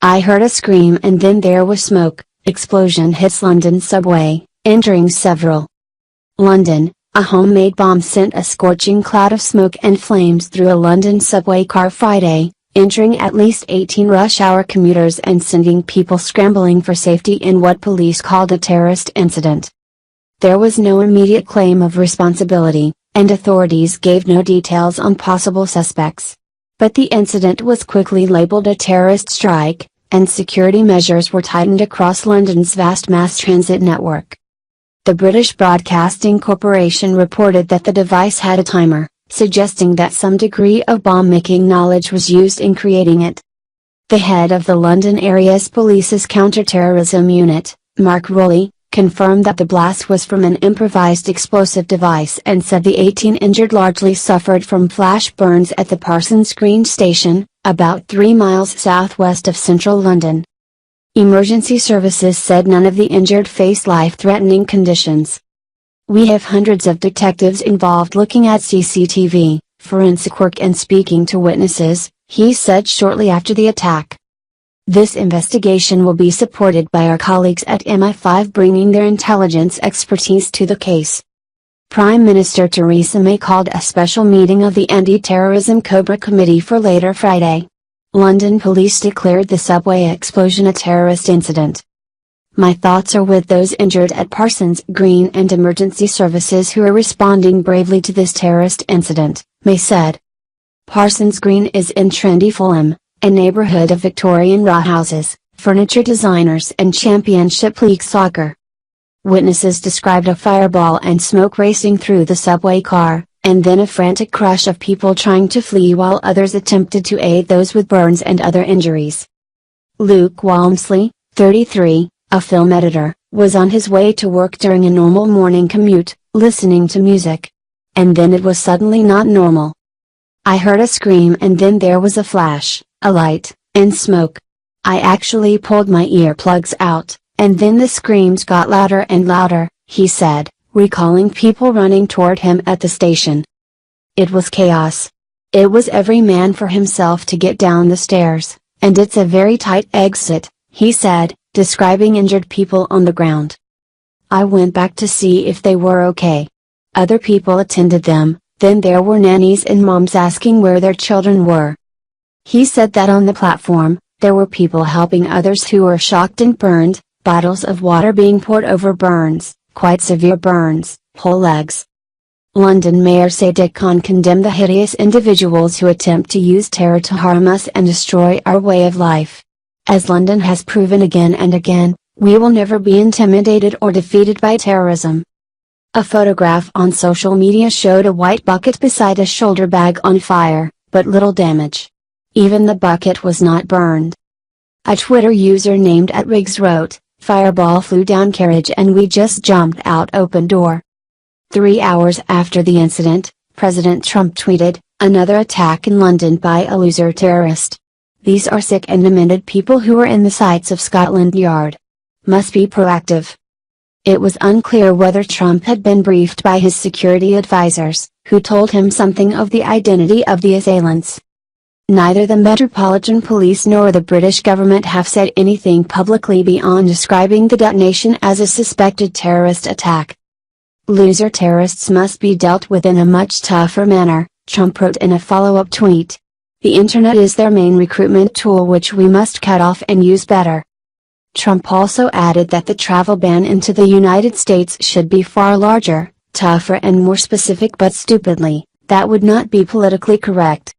I heard a scream and then there was smoke. Explosion hits London subway, injuring several. London, a homemade bomb sent a scorching cloud of smoke and flames through a London subway car Friday, injuring at least 18 rush-hour commuters and sending people scrambling for safety in what police called a terrorist incident. There was no immediate claim of responsibility, and authorities gave no details on possible suspects. But the incident was quickly labeled a terrorist strike, and security measures were tightened across London's vast mass transit network. The British Broadcasting Corporation reported that the device had a timer, suggesting that some degree of bomb-making knowledge was used in creating it. The head of the London area's police's counter-terrorism unit, Mark Rowley, confirmed that the blast was from an improvised explosive device and said the 18 injured largely suffered from flash burns at the Parsons Green station, about 3 miles southwest of central London. Emergency services said none of the injured faced life-threatening conditions. We have hundreds of detectives involved looking at CCTV, forensic work and speaking to witnesses, he said shortly after the attack. This investigation will be supported by our colleagues at MI5 bringing their intelligence expertise to the case. Prime Minister Theresa May called a special meeting of the Anti-Terrorism Cobra Committee for later Friday. London police declared the subway explosion a terrorist incident. My thoughts are with those injured at Parsons Green and emergency services who are responding bravely to this terrorist incident, May said. Parsons Green is in trendy Fulham, a neighborhood of Victorian row houses, furniture designers and Championship League soccer. Witnesses described a fireball and smoke racing through the subway car, and then a frantic crush of people trying to flee while others attempted to aid those with burns and other injuries. Luke Walmsley, 33, a film editor, was on his way to work during a normal morning commute, listening to music. And then it was suddenly not normal. I heard a scream and then there was a flash, a light, and smoke. I actually pulled my earplugs out, and then the screams got louder and louder, he said, recalling people running toward him at the station. It was chaos. It was every man for himself to get down the stairs, and it's a very tight exit, he said, describing injured people on the ground. I went back to see if they were okay. Other people attended them, then there were nannies and moms asking where their children were. He said that on the platform, there were people helping others who were shocked and burned, bottles of water being poured over burns, quite severe burns, whole legs. London Mayor Sadiq Khan condemned the hideous individuals who attempt to use terror to harm us and destroy our way of life. As London has proven again and again, we will never be intimidated or defeated by terrorism. A photograph on social media showed a white bucket beside a shoulder bag on fire, but little damage. Even the bucket was not burned. A Twitter user named @Riggs wrote, "Fireball flew down carriage and we just jumped out open door." 3 hours after the incident, President Trump tweeted, "Another attack in London by a loser terrorist. These are sick and demented people who are in the sights of Scotland Yard. Must be proactive." It was unclear whether Trump had been briefed by his security advisors, who told him something of the identity of the assailants. Neither the Metropolitan Police nor the British government have said anything publicly beyond describing the detonation as a suspected terrorist attack. Loser terrorists must be dealt with in a much tougher manner, Trump wrote in a follow-up tweet. The internet is their main recruitment tool which we must cut off and use better. Trump also added that the travel ban into the United States should be far larger, tougher and more specific, but stupidly, that would not be politically correct.